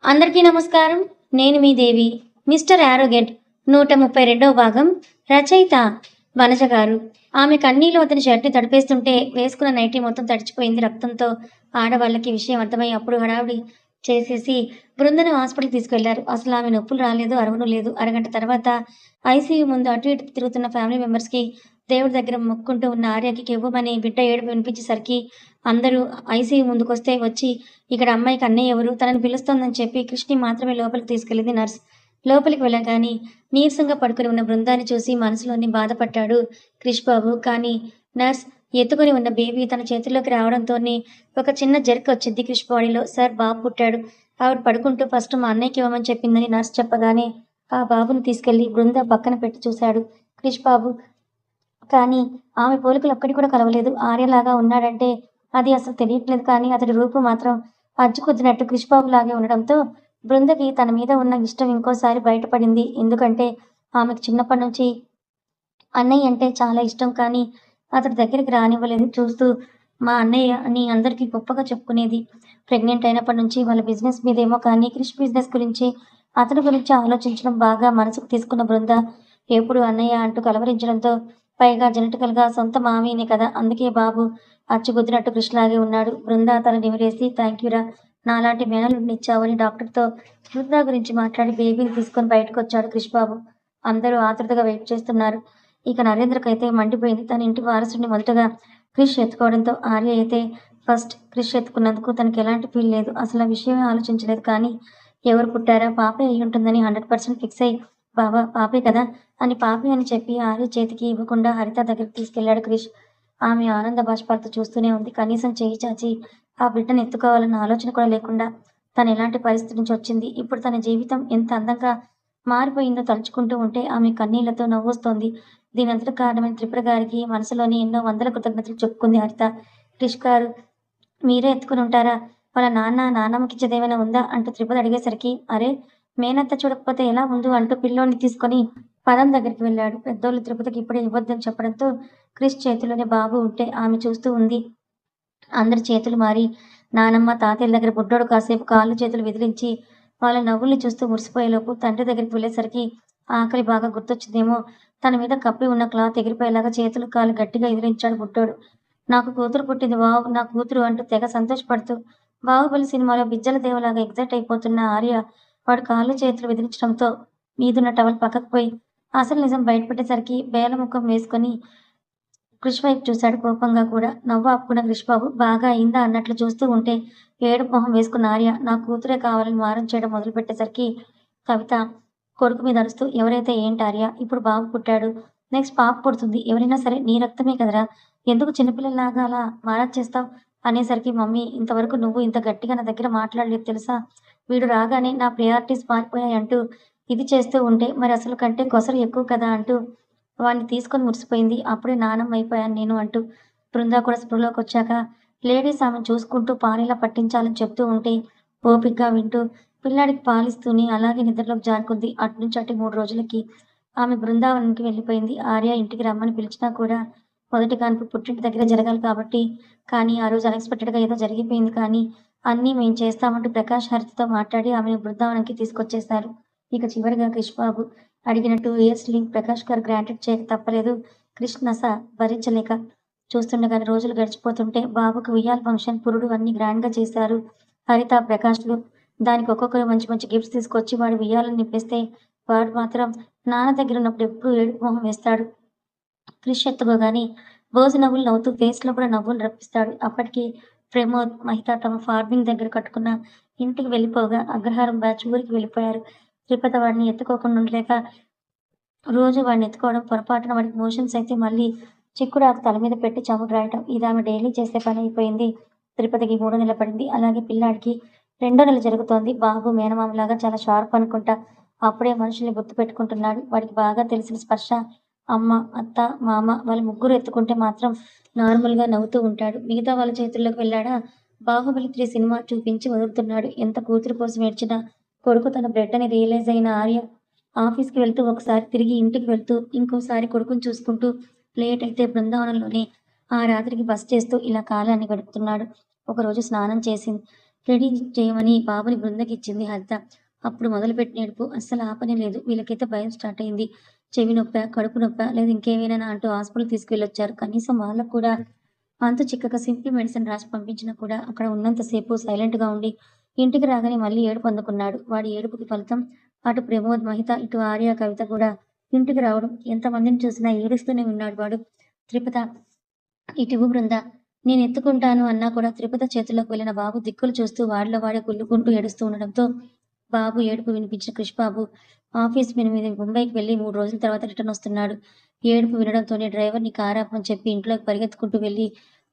అందరికీ నమస్కారం. నేను మీ దేవి. మిస్టర్ యారోగెంట్ 132వ భాగం. రచయిత వనజ గారు. ఆమె కన్నీళ్లు అతని షర్ట్‌ని తడిపేస్తుంటే వేసుకున్న నైటీ మొత్తం తడిచిపోయింది రక్తంతో. ఆడవాళ్ళకి విషయం అర్థమై అప్పుడు హడావిడి చేసేసి బృందను హాస్పిటల్‌కి తీసుకెళ్లారు. అసలు ఆమె నొప్పులు రాలేదు, అరవను లేదు. అరగంట తర్వాత ఐసీయూ ముందు అటు ఇటు తిరుగుతున్న ఫ్యామిలీ మెంబర్స్‌కి దేవుడి దగ్గర మొక్కుకుంటూ ఉన్న ఆర్యకి కెవ్వుమని బిడ్డ ఏడుపు వినిపించేసరికి అందరూ ఐసీయూ ముందుకొస్తే వచ్చి ఇక్కడ అమ్మాయికి అన్నయ్య ఎవరు? తనని పిలుస్తోందని చెప్పి కృష్ణని మాత్రమే లోపలికి తీసుకెళ్ళింది నర్స్. లోపలికి వెళ్ళగానే నీరసంగా పడుకొని ఉన్న బృందాన్ని చూసి మనసులోని బాధపడ్డాడు క్రిష్ బాబు. కానీ నర్స్ ఎత్తుకొని ఉన్న బేబీ తన చేతుల్లోకి రావడంతోనే ఒక చిన్న జర్క్ వచ్చింది క్రిష్ బాడీలో. సార్ బాబు పుట్టాడు. ఆవిడ పడుకుంటూ ఫస్ట్ మా అన్నయ్యకి ఇవ్వమని చెప్పిందని నర్స్ చెప్పగానే ఆ బాబుని తీసుకెళ్లి బృంద పక్కన పెట్టి చూశాడు క్రిష్ బాబు. కానీ ఆమె పోలికలు ఒక్కటి కూడా కలవలేదు. ఆర్యలాగా ఉన్నాడంటే అది అసలు తెలియట్లేదు. కానీ అతడి రూపు మాత్రం అచ్చుకుద్దినట్టు క్రిష్ బాబు లాగే ఉండడంతో బృందకి తన మీద ఉన్న ఇష్టం ఇంకోసారి బయటపడింది. ఎందుకంటే ఆమెకు చిన్నప్పటి నుంచి అన్నయ్య అంటే చాలా ఇష్టం. కానీ అతడి దగ్గరికి రానివ్వలేదు. చూస్తూ మా అన్నయ్య అని అందరికీ గొప్పగా చెప్పుకునేది. ప్రెగ్నెంట్ అయినప్పటి నుంచి వాళ్ళ బిజినెస్ మీదేమో కానీ క్రిష్ బిజినెస్ గురించి అతని గురించి ఆలోచించడం బాగా మనసుకు తీసుకున్న బృంద ఎప్పుడు అన్నయ్య అంటూ కలవరించడంతో పైగా జెనెటికల్‌గా సొంత మామయ్యనే కదా! అందుకే బాబు అచ్చుగుద్దినట్టు క్రిష్ లాగే ఉన్నాడు. బృంద తల నిమిరేసి థాంక్యూరా నాలాంటి మేనల్లుడినిచ్చావు అని డాక్టర్‌తో బృంద గురించి మాట్లాడి బేబీని తీసుకొని బయటకొచ్చాడు క్రిష్ బాబు. అందరూ ఆతృతగా వెయిట్ చేస్తున్నారు. ఇక నరేంద్రకైతే మండిపోయింది. తన ఇంటి వారసుడిని మొదటగా క్రిష్ ఎత్తుకోవడంతో ఆర్య అయితే ఫస్ట్ క్రిష్ ఎత్తుకున్నందుకు తనకి ఎలాంటి ఫీల్ లేదు. అసలు ఆ విషయమే ఆలోచించలేదు. కానీ ఎవరు పుట్టారా? పాపే అయ్యుంటుందని 100% ఫిక్స్ అయ్యి బావ పాపే కదా! అని పాపే అని చెప్పి ఆర్య చేతికి ఇవ్వకుండా హరిత దగ్గరికి తీసుకెళ్ళాడు క్రిష్. ఆమె ఆనంద బాష్పాలతో చూస్తూనే ఉంది. కనీసం చెయ్యి చాచి ఆ బిడ్డని ఎత్తుకోవాలన్న ఆలోచన కూడా లేకుండా తను ఎలాంటి పరిస్థితి నుంచి వచ్చింది. ఇప్పుడు తన జీవితం ఎంత అందంగా మారిపోయిందో తలుచుకుంటూ ఉంటే ఆమె కన్నీళ్లతో నవ్వొస్తోంది. దీనంతటికి కారణమైన త్రిపుర గారికి మనసులోని ఎన్నో వందల కృతజ్ఞతలు చెప్పుకుంది హరిత. క్రిష్ గారు మీరే ఎత్తుకునుంటారా? వాళ్ళ నాన్నమ్మకిచ్చేదేమైనా ఉందా? అంటూ త్రిపుర అడిగేసరికి అరె! మేనత్త చూడకపోతే ఎలా ఉండు అంటూ పిల్లోడిని తీసుకొని పదం దగ్గరికి వెళ్ళాడు. పెద్దోళ్ళు తిరుపతికి ఇప్పుడే ఇవ్వొద్దని చెప్పడంతో క్రిష్ చేతిలోనే బాబు ఉంటే ఆమె చూస్తూ ఉంది. అందరి చేతులు మారి నానమ్మ, తాతయ్యల దగ్గర బుడ్డోడు కాసేపు కాళ్ళు చేతులు విదిలించి వాళ్ళ నవ్వుల్ని చూస్తూ మురిసిపోయేలోపు తండ్రి దగ్గరికి వెళ్ళేసరికి ఆకలి బాగా గుర్తొచ్చిందేమో తన మీద కప్పి ఉన్న క్లాత్ ఎగిరిపోయేలాగా చేతులు కాళ్ళు గట్టిగా ఎదిరించాడు బుడ్డోడు. నాకు కూతురు పుట్టింది వావ్! నా కూతురు అంటూ తెగ సంతోషపడుతూ 'బాహుబలి' సినిమాలో బిజ్జల దేవలాగా ఎగ్జైట్ అయిపోతున్న ఆర్య వాడి కాళ్ళు చేతులు విదిలించడంతో మీదున్న టవల్ పక్కకు పోయి అసలు నిజం బయటపెట్టేసరికి బేలముఖం వేసుకొని క్రిష్ వైపు చూశాడు కోపంగా కూడా. నవ్వు ఆపుకున్న క్రిష్ బాబు బాగా అయిందా అన్నట్లు చూస్తూ ఉంటే ఏడుపు మొహం వేసుకున్న ఆర్య నా కూతురే కావాలని మారం చేయడం మొదలుపెట్టేసరికి కవిత కొడుకు మీద అరుస్తూ ఎవరైతే ఏంటి ఆర్య ఇప్పుడు బాబు పుట్టాడు. నెక్స్ట్ పాప పుడుతుంది. ఎవరైనా సరే నీ రక్తమే కదరా! ఎందుకు చిన్నపిల్లలాగా అలా మారం చేస్తావు? అనేసరికి మమ్మీ ఇంతవరకు నువ్వు ఇంత గట్టిగా నా దగ్గర మాట్లాడలేదు తెలుసా? వీడు రాగానే నా ప్రయారిటీస్ మారిపోయాయి అంటూ ఇది చేస్తూ ఉంటే మరి అసలు కంటే కొసరు ఎక్కువ కదా! అంటూ వాడిని తీసుకొని మురిసిపోయింది. అప్పుడే నానమ్మ అయిపోయాను నేను అంటూ. బృందా కూడా స్పృహలోకొచ్చాక లేడీస్ ఆమెను చూసుకుంటూ పాలెలా పట్టించాలని చెప్తూ ఉంటే ఓపికగా వింటూ పిల్లాడికి పాలిస్తూనే అలాగే నిద్రలోకి జారుకుంది. అట్నుంచి అటే 3 రోజులకి ఆమె బృందావనంకి వెళ్ళిపోయింది. ఆర్య ఇంటికి రమ్మని పిలిచినా కూడా మొదటి కాన్పు పుట్టింటి దగ్గరే జరగాలి కాబట్టి. కానీ ఆ రోజు అన్‌ఎక్స్‌పెక్టెడ్‌గా ఏదో జరిగిపోయింది. కానీ అన్నీ మేం చేస్తామంటూ ప్రకాష్ హరితతో మాట్లాడి ఆమెను బృందావనంకి తీసుకొచ్చేశారు. ఇక చివరిగా క్రిష్ బాబు అడిగిన 2 ఇయర్స్ లీవ్ ప్రకాష్ గారు గ్రాంటెడ్ చేయక తప్పలేదు. క్రిష్ నస భరించలేక. చూస్తుండగానే రోజులు గడిచిపోతుంటే బాబుకి ఉయ్యాల ఫంక్షన్, పురుడు అన్నీ గ్రాండ్‌గా చేశారు హరిత, ప్రకాష్‌లు. దానికి ఒక్కొక్కరు మంచి మంచి గిఫ్ట్స్ తీసుకొచ్చి వాడి ఉయ్యాలను నింపిస్తే వాడు మాత్రం నాన్న దగ్గరున్నప్పుడు ఎప్పుడూ ఏడుపు మొహం వేస్తాడు. క్రిష్ ఎత్తుకోగానే బోసి నవ్వులు నవ్వుతూ ఫేస్‌లో కూడా నవ్వులు రప్పిస్తాడు. అప్పటికి ప్రమోద్, మహిత తమ ఫార్మింగ్ దగ్గర కట్టుకున్న ఇంటికి వెళ్ళిపోగా అగ్రహారం బ్యాచ్ ఊరికి వెళ్ళిపోయారు. త్రిపద వాడిని ఎత్తుకోకుండా ఉండలేక రోజు వాడిని ఎత్తుకోవడం, పొరపాటున వాడికి మోషన్స్ అయితే మళ్ళీ చిక్కుడాకు తల మీద పెట్టి చమురు రాయటం. ఇదామె డైలీ చేసే పనయిపోయింది. తిరుపతికి 3 నెలలు పడింది. అలాగే పిల్లాడికి 2 నెల జరుగుతోంది. బాబు మేనమామలాగా చాలా షార్ప్ అనుకుంటా. అప్పుడే మనుషుల్ని గుర్తుపెట్టుకుంటున్నాడు. వాడికి బాగా తెలిసిన స్పర్శ అమ్మ, అత్త, మామ వాళ్ళు ముగ్గురు ఎత్తుకుంటే మాత్రం నార్మల్‌గా నవ్వుతూ ఉంటాడు. మిగతా వాళ్ళ చేతుల్లోకి వెళ్ళాడా 'బాహుబలి 3' సినిమా చూపించి వదులుతున్నాడు. ఎంత కూతురు కోసం ఏడ్చినా కొడుకు తన బ్లడ్ అని రియలైజ్ అయిన ఆర్య ఆఫీస్‌కి వెళ్తూ ఒకసారి తిరిగి ఇంటికి వెళ్తూ, ఇంకోసారి కొడుకుని చూసుకుంటూ, లేట్ అయితే బృందావనంలోనే ఆ రాత్రికి బస చేస్తూ ఇలా కాలాన్ని గడుపుతున్నాడు. ఒకరోజు స్నానం చేసి రెడీ చేయమని బాబుని బృందకి ఇచ్చింది హరిత. అప్పుడు మొదలుపెట్టిన ఏడుపు అస్సలు ఆపనే లేదు. వీళ్ళకైతే భయం స్టార్ట్ అయింది. చెవి నొప్పా, కడుపు నొప్పా లేదా ఇంకేమైనా అంటూ హాస్పిటల్‌కి తీసుకెళ్ళొచ్చారు. కనీసం వాళ్ళకి కూడా అంతు చిక్కక సింపుల్ మెడిసిన్ రాసి పంపించినా కూడా అక్కడ ఉన్నంత సేపు సైలెంట్‌గా ఉండి ఇంటికి రాగానే మళ్ళీ ఏడుపు అందుకున్నాడు. వాడి ఏడుపుకి ఫలితం అటు ప్రమోద్, మహిత, ఇటు ఆర్య, కవిత కూడా ఇంటికి రావడం. ఎంతమందిని చూసినా ఏడుస్తూనే ఉన్నాడు వాడు. త్రిపుత, ఇటివ్వు బృందా, నేనెత్తుకుంటాను అన్నా కూడా త్రిపుత చేతుల్లోకి వెళ్ళిన బాబు దిక్కులు చూస్తూ వాడిలో వాడే కుళ్ళుకుంటూ ఏడుస్తూ ఉండడంతో బాబు ఏడుపు వినిపించిన క్రిష్ బాబు ఆఫీస్ పని మీద ముంబైకి వెళ్లి 3 రోజుల తర్వాత రిటర్న్ వస్తున్నాడు. ఏడుపు వినడంతోనే డ్రైవర్‌ని కారు ఆపమని చెప్పి ఇంట్లోకి పరిగెత్తుకుంటూ వెళ్లి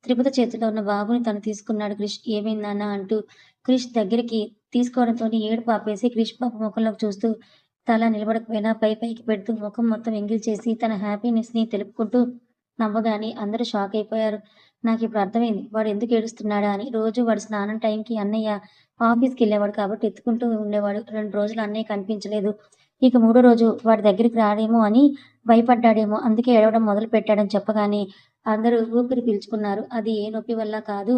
తిరుపతి చేతిలో ఉన్న బాబుని తను తీసుకున్నాడు క్రిష్. "ఏమైంది నాన్న?" అంటూ క్రిష్ దగ్గరికి తీసుకోవడంతోనే ఏడుపు ఆపేసి క్రిష్ బాబు ముఖంలోకి చూస్తూ తల నిలబడకపోయినా పైకి పెడుతూ ముఖం మొత్తం ఎంగిల్ చేసి తన హ్యాపీనెస్‌ని తెలుపుకుంటూ నవ్వగానే అందరూ షాక్ అయిపోయారు. నాకిప్పుడు అర్థమైంది వాడు ఎందుకు ఏడుస్తున్నాడా అని. రోజు వాడు స్నానం టైంకి అన్నయ్య ఆఫీస్‌కెళ్ళేవాడు కాబట్టి ఎత్తుకుంటూ ఉండేవాడు. 2 రోజులు అన్నయ్య కనిపించలేదు. ఇక మూడో రోజు వాడి దగ్గరికి రాడేమో అని భయపడ్డాడేమో. అందుకే ఏడవడం మొదలుపెట్టాడని చెప్పగానే అందరూ ఊపిరి పీల్చుకున్నారు. అది ఏ నొప్పి వల్ల కాదు,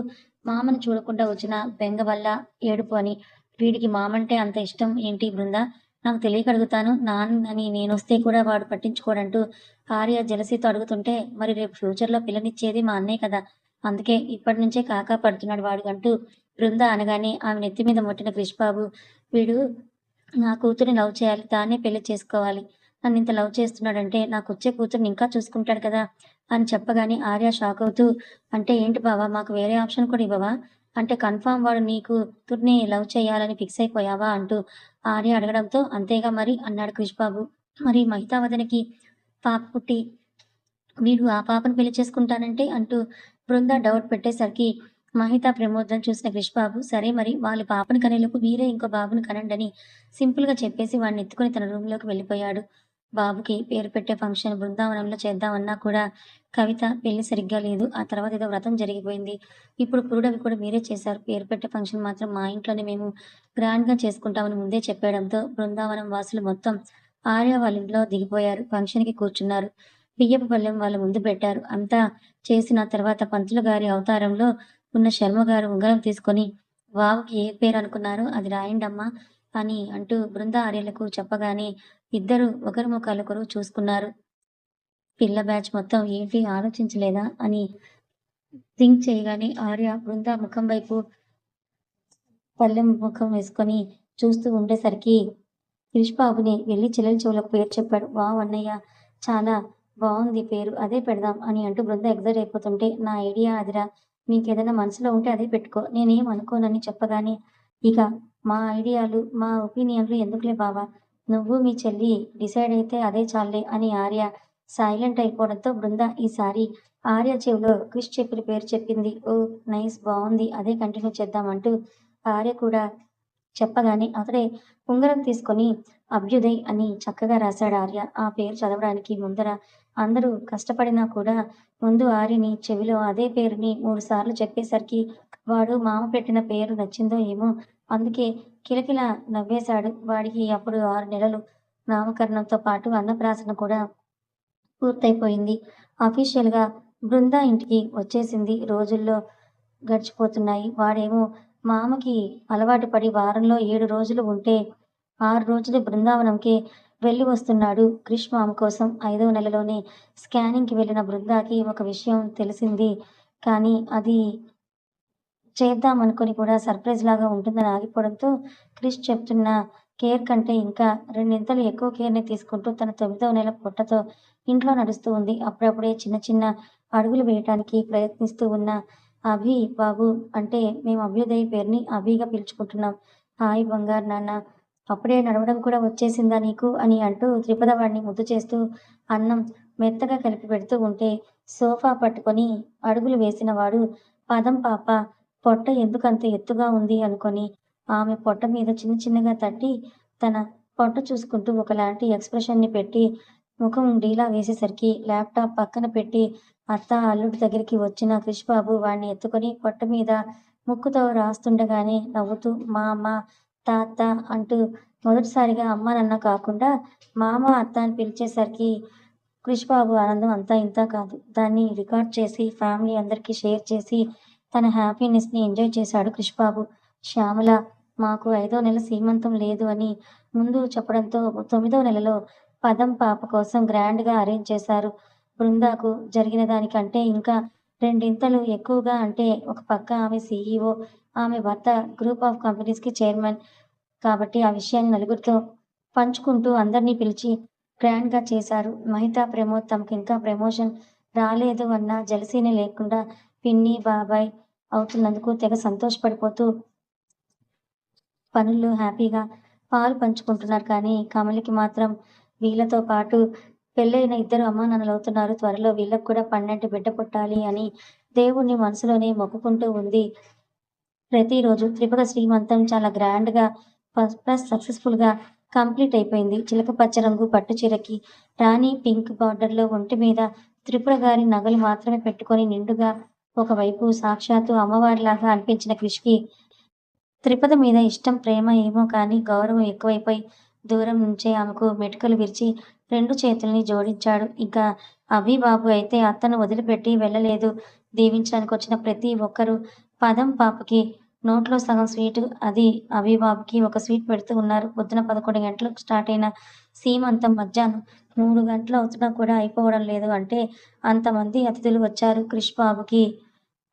మామని చూడకుండా వచ్చిన బెంగ వల్ల ఏడుపు అని. వీడికి మామంటే అంత ఇష్టం ఏంటి బృందా? నాకు తెలియక అడుగుతాను. నాన్నని నేనొస్తే కూడా వాడు పట్టించుకోడంటూ ఆర్య జెలసీతో అడుగుతుంటే, మరి రేపు ఫ్యూచర్‌లో పిల్లనిచ్చేది మా అన్నయ్య కదా! అందుకే ఇప్పటి నుంచే కాకా పడుతున్నాడు వాడు అంటూ బృంద అనగానే ఆమె నెత్తి మీద ముట్టిన క్రిష్ బాబు, వీడు నా కూతురిని లవ్ చేయాలి. దాన్నే పెళ్లి చేసుకోవాలి. నన్నింత లవ్ చేస్తున్నాడంటే నాకొచ్చే కూతురిని ఇంకా చూసుకుంటాడు కదా! అని చెప్పగానే ఆర్య షాకవుతూ, అంటే ఏంటి బావ మాకు వేరే ఆప్షన్ కూడా ఇవ్వవా? అంటే కన్ఫర్మ్ వాడు నీ కూతుర్నే లవ్ చేయాలని ఫిక్స్ అయిపోయావా? అంటూ ఆర్య అడగడంతో, అంతేగా మరి అన్నాడు క్రిష్ బాబు. మరి మహితా వదినకి పాప పుట్టి వీడు ఆ పాపను పెళ్లి చేసుకుంటానంటే అంటూ బృంద డౌట్ పెట్టేసరికి మహిత ప్రమోద్‌లను చూసిన క్రిష్ బాబు, సరే మరి వాళ్ళ పాపను కనేలోపు మీరే ఇంకో బాబుని కనండని సింపుల్‌గా చెప్పేసి వాడిని ఎత్తుకొని తన రూమ్‌లోకి వెళ్ళిపోయాడు. బాబుకి పేరు పెట్టే ఫంక్షన్ బృందావనంలో చేద్దామన్నా కూడా కవిత పెళ్లి సరిగ్గా లేదు. ఆ తర్వాత ఏదో వ్రతం జరిగిపోయింది. ఇప్పుడు పురుడవి కూడా మీరే చేశారు. పేరు పెట్టే ఫంక్షన్ మాత్రం మా ఇంట్లోనే మేము గ్రాండ్‌గా చేసుకుంటామని ముందే చెప్పేయడంతో బృందావనం వాసులు మొత్తం ఆర్య వాళ్ళ ఇంట్లో దిగిపోయారు. ఫంక్షన్‌కి కూర్చున్నారు. బియ్యపు పళ్ళెం వాళ్ళ ముందు పెట్టారు. అంతా చేసిన తర్వాత పంతులు గారి అవతారంలో ఉన్న శర్మగారు ఉంగరం తీసుకొని, "వావుకి ఏ పేరనుకున్నారో అది రాయండమ్మా" అని అంటూ బృంద ఆర్యలకు చెప్పగానే ఇద్దరూ ఒకరి ముఖాలొకరు చూసుకున్నారు. పిల్ల బ్యాచ్ మొత్తం ఏంటి ఆలోచించలేదా అని థింక్ చేయగానే ఆర్య బృంద ముఖం వైపు పళ్ళెం ముఖం వేసుకొని చూస్తూ ఉండేసరికి క్రిష్ బాబుని వెళ్లి చెల్లెలి చెవులకు పేరు చెప్పాడు. వావ్! అన్నయ్య చాలా బావుంది పేరు. అదే పెడదాం అని అంటూ బృంద ఎక్సైట్ అయిపోతుంటే, నా ఐడియా అదిరా! మీకేదైనా మనసులో ఉంటే అదే పెట్టుకో. నేనేం అనుకోనని చెప్పగానే, ఇక మా ఐడియాలు, మా ఒపీనియన్‌లు ఎందుకులే బావ. నువ్వు మీ చెల్లి డిసైడ్ అయితే అదే చాల్లే అని ఆర్య సైలెంట్ అయిపోవడంతో బృంద ఈసారి ఆర్య చెవిలో క్రిష్ చెప్పిన పేరు చెప్పింది. ఓహ్! నైస్ బావుంది. అదే కంటిన్యూ చేద్దాం అంటూ ఆర్య కూడా చెప్పగానే అతడే ఉంగరం తీసుకొని అభ్యుదయ్ అని చక్కగా రాశాడు ఆర్య. ఆ పేరు చదవడానికి ముందర అందరూ కష్టపడినా కూడా ముందు ఆర్యని చెవిలో అదే పేరుని 3 సార్లు చెప్పేసరికి వాడు మామ పెట్టిన పేరు నచ్చిందో ఏమో అందుకే కిలకిల నవ్వేశాడు. వాడికి అప్పుడు 6 నెలలు. నామకరణంతో పాటు అన్నప్రాసన కూడా పూర్తయిపోయింది. అఫీషియల్‌గా బృంద ఇంటికి వచ్చేసింది. రోజుల్లో గడిచిపోతున్నాయి. వాడేమో మామకి అలవాటు పడి వారంలో 7 రోజులు ఉంటే, 6 రోజులు బృందావనంకే వెళ్ళి వస్తున్నాడు క్రిష్ మామ కోసం. 5వ నెలలోనే స్కానింగ్‌కి వెళ్ళిన బృందాకి ఒక విషయం తెలిసింది. కానీ అది చేద్దామనుకుని కూడా సర్ప్రైజ్‌లాగా ఉంటుందని ఆగిపోవడంతో, క్రిష్ చెప్తున్న కేర్ కంటే ఇంకా రెండింతలు ఎక్కువ కేర్‌ని తీసుకుంటూ తన 9వ నెల పొట్టతో ఇంట్లో నడుస్తూ ఉంది. అప్పుడప్పుడే చిన్న చిన్న అడుగులు వేయటానికి ప్రయత్నిస్తూ ఉన్న అభి బాబు అంటే మేము అభ్యుదయ్ పేరుని అభిగా పిలుచుకుంటున్నాం. హాయ్ బంగారు నాన్న. అప్పుడే నడవడం కూడా వచ్చేసిందా నీకు? అని అంటూ త్రిపద వాడిని ముద్దు చేస్తూ అన్నం మెత్తగా కలిపి పెడుతూ ఉంటే సోఫా పట్టుకొని అడుగులు వేసిన వాడు పదం పాప పొట్ట ఎందుకంత ఎత్తుగా ఉంది అనుకొని ఆమె పొట్ట మీద చిన్న చిన్నగా తట్టి తన పొట్ట చూసుకుంటూ ఒకలాంటి ఎక్స్‌ప్రెషన్‌ని పెట్టి ముఖం డీలా వేసేసరికి ల్యాప్‌టాప్ పక్కన పెట్టి అత్త, అల్లుడి దగ్గరికి వచ్చిన క్రిష్ బాబు వాడిని ఎత్తుకొని పొట్ట మీద ముక్కుతో రాస్తుండగానే నవ్వుతూ మామ, తాత అంటూ మొదటిసారిగా అమ్మ, నాన్న కాకుండా మామ, అత్త అని పిలిచేసరికి క్రిష్ బాబు ఆనందం అంతా ఇంతా కాదు. దాన్ని రికార్డ్ చేసి ఫ్యామిలీ అందరికీ షేర్ చేసి తన హ్యాపీనెస్‌ని ఎంజాయ్ చేశాడు క్రిష్ బాబు. శ్యామల మాకు 5వ నెల సీమంతం లేదు అని ముందు చెప్పడంతో 9వ నెలలో పదం పాప కోసం గ్రాండ్‌గా అరేంజ్ చేశారు. బృందాకు జరిగిన దానికంటే ఇంకా రెండింతలు ఎక్కువగా అంటే ఒక పక్క ఆమె సీఈఓ, ఆమె భర్త గ్రూప్ ఆఫ్ కంపెనీస్‌కి చైర్మన్. కాబట్టి ఆ విషయాన్ని నలుగురితో పంచుకుంటూ అందరినీ పిలిచి గ్రాండ్‌గా చేశారు. మహిత, ప్రమోద్ తమకింకా ప్రమోషన్ రాలేదు అన్న జెలసీనే లేకుండా పిన్ని, బాబాయ్ అవుతున్నందుకు తెగ సంతోషపడిపోతూ పనుల్లో హ్యాపీగా పాలు పంచుకుంటున్నారు. కానీ కమలికి మాత్రం వీళ్ళతో పాటు పెళ్ళైన ఇద్దరు అమ్మానాన్నలవుతున్నారు. త్వరలో వీళ్ళకి కూడా పండంటి బిడ్డ పుట్టాలి అని దేవుడిని మనసులోనే మొక్కుకుంటూ ఉంది. ప్రతిరోజు త్రిపుర శ్రీమంతం చాలా గ్రాండ్‌గా ప్లస్ సక్సెస్‌ఫుల్‌గా కంప్లీట్ అయిపోయింది. చిలక పచ్చ రంగు పట్టు చీరకి రాణి పింక్ బార్డర్‌లో ఒంటి మీద త్రిపుర గారి నగలు మాత్రమే పెట్టుకొని నిండుగా ఒకవైపు సాక్షాత్తు అమ్మవారిలాగా అనిపించిన క్రిష్‌కి త్రిపద మీద ఇష్టం, ప్రేమ ఏమో కానీ గౌరవం ఎక్కువైపోయి దూరం నుంచే ఆమెకు మెటుకలు విరిచి 2 చేతుల్ని జోడించాడు. ఇక అభి బాబు అయితే అత్తను వదిలిపెట్టి వెళ్ళలేదు. దీవించడానికొచ్చిన ప్రతి ఒక్కరూ పదం పాపకి నోట్లో సగం స్వీటు, అది అభి బాబుకి ఒక స్వీట్ పెడుతూ ఉన్నారు. పొద్దున 11 గంటలకు స్టార్ట్ అయిన సీమంతం మధ్యాహ్నం 3 గంటలు అవుతున్నా కూడా అయిపోవడం లేదు. అంటే అంతమంది అతిథులు వచ్చారు. క్రిష్ బాబుకి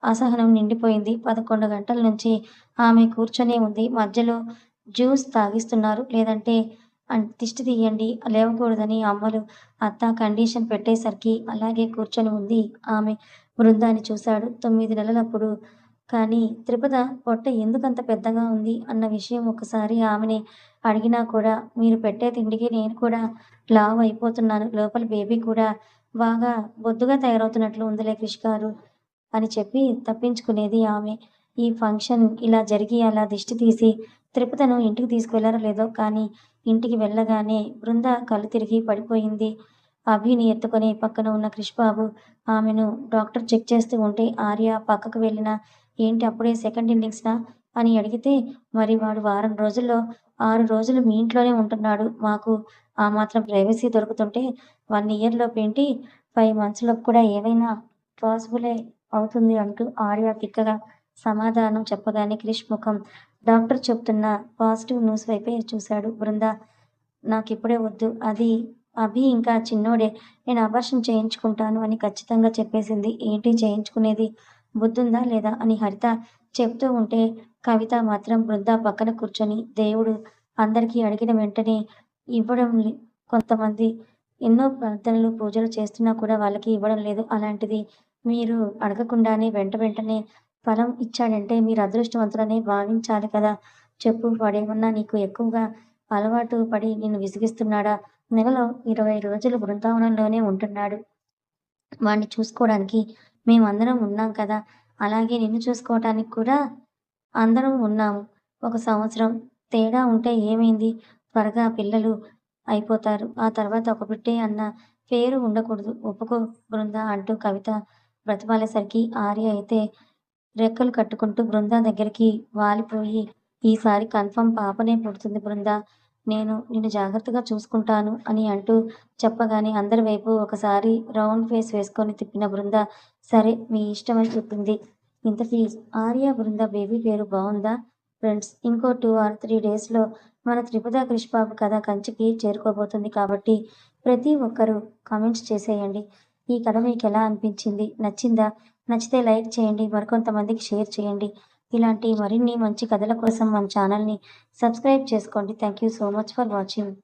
అసహనం నిండిపోయింది. 11 గంటల నుంచి ఆమె కూర్చొనే ఉంది. మధ్యలో జ్యూస్ తాగిస్తున్నారు. లేదంటే దిష్టి తీయండి, లేవకూడదని అమ్మలు, అత్త కండిషన్ పెట్టేసరికి అలాగే కూర్చొని ఉంది ఆమె. బృందాన్ని చూశాడు. 9 నెలలప్పుడు. కానీ త్రిపద పొట్ట ఎందుకంత పెద్దగా ఉంది అన్న విషయం ఒకసారి ఆమెని అడిగినా కూడా, మీరు పెట్టే తిండికి నేను కూడా లావు అయిపోతున్నాను. లోపల బేబీ కూడా బాగా బొద్దుగా తయారవుతున్నట్లు ఉందిలే క్రిష్ గారు అని చెప్పి తప్పించుకునేది ఆమె. ఈ ఫంక్షన్ ఇలా జరిగి అలా దిష్టి తీసి త్రిపుతను ఇంటికి తీసుకువెళ్లారో లేదో కానీ ఇంటికి వెళ్ళగానే బృంద కళ్ళు తిరిగి పడిపోయింది. అభిని ఎత్తుకొని పక్కన ఉన్న క్రిష్ బాబు ఆమెను డాక్టర్ చెక్ చేస్తూ ఉంటే ఆర్య పక్కకు వెళ్ళినా ఏంటి అప్పుడే సెకండ్ ఇన్నింగ్స్‌నా అని అడిగితే మరి వాడు వారం రోజుల్లో 6 రోజులు మీ ఇంట్లోనే ఉంటున్నాడు. మాకు ఆ మాత్రం ప్రైవసీ దొరుకుతుంటే 1 ఇయర్‌లోపేంటి 5 మంత్స్‌లోపు కూడా ఏవైనా పాసిబులే అవుతుంది అంటూ ఆర్య తిక్కగా సమాధానం చెప్పగానే క్రిష్ ముఖం డాక్టర్ చెప్తున్న పాజిటివ్ న్యూస్ వైపే చూశాడు. బృంద నాకిప్పుడే వద్దు. అది అభి ఇంకా చిన్నోడే. నేను అబార్షన్ చేయించుకుంటాను అని ఖచ్చితంగా చెప్పేసింది. ఏంటి చేయించుకునేది? బుద్ధుందా లేదా? అని హరిత చెప్తూ ఉంటే కవిత మాత్రం బృంద పక్కన కూర్చొని దేవుడు అందరికీ అడిగిన వెంటనే ఇవ్వడం కొంతమంది ఎన్నో ప్రార్థనలు, పూజలు చేస్తున్నా కూడా వాళ్ళకి ఇవ్వడం లేదు. అలాంటిది మీరు అడగకుండానే వెంటనే ఫలం ఇచ్చాడంటే మీరు అదృష్టవంతులనే భావించాలి కదా! చెప్పు వాడేమన్నా నీకు ఎక్కువగా అలవాటు పడి నిన్ను విసిగిస్తున్నాడా? నెలలో 20 రోజులు బృందావనంలోనే ఉంటున్నాడు. వాడిని చూసుకోవడానికి మేమందరం ఉన్నాం కదా! అలాగే నిన్ను చూసుకోవటానికి కూడా అందరం ఉన్నాము. ఒక సంవత్సరం తేడా ఉంటే ఏమైంది? త్వరగా పిల్లలు అయిపోతారు. ఆ తర్వాత ఒక బిడ్డే అన్న పేరు ఉండకూడదు. ఒప్పుకో బృంద అంటూ కవిత బ్రతిమాలేసరికి ఆర్య అయితే రెక్కలు కట్టుకుంటూ బృంద దగ్గరికి వాలిపోయి ఈసారి కన్ఫర్మ్ పాపనే పుడుతుంది బృంద. నేను నిన్ను జాగ్రత్తగా చూసుకుంటాను అని అంటూ చెప్పగానే అందరి వైపు ఒకసారి రౌండ్ ఫేస్ వేసుకొని తిప్పిన బృంద సరే మీ ఇష్టమని చెప్పింది. ఇంతకీ ఆర్య, బృంద బేబీ పేరు బావుందా? ఫ్రెండ్స్ ఇంకో 2 ఆర్ 3 డేస్‌లో మన త్రిపుద క్రిష్ బాబు కథ కంచికి చేరుకోబోతుంది కాబట్టి ప్రతి ఒక్కరూ కామెంట్స్ చేసేయండి. ఈ కథ మీకెలా అనిపించింది? నచ్చిందా? నచ్చితే లైక్ చేయండి. మరికొంతమందికి షేర్ చేయండి. ఇలాంటి మరిన్ని మంచి కథల కోసం మన ఛానల్‌ని సబ్స్క్రైబ్ చేసుకోండి. Thank you so much for watching.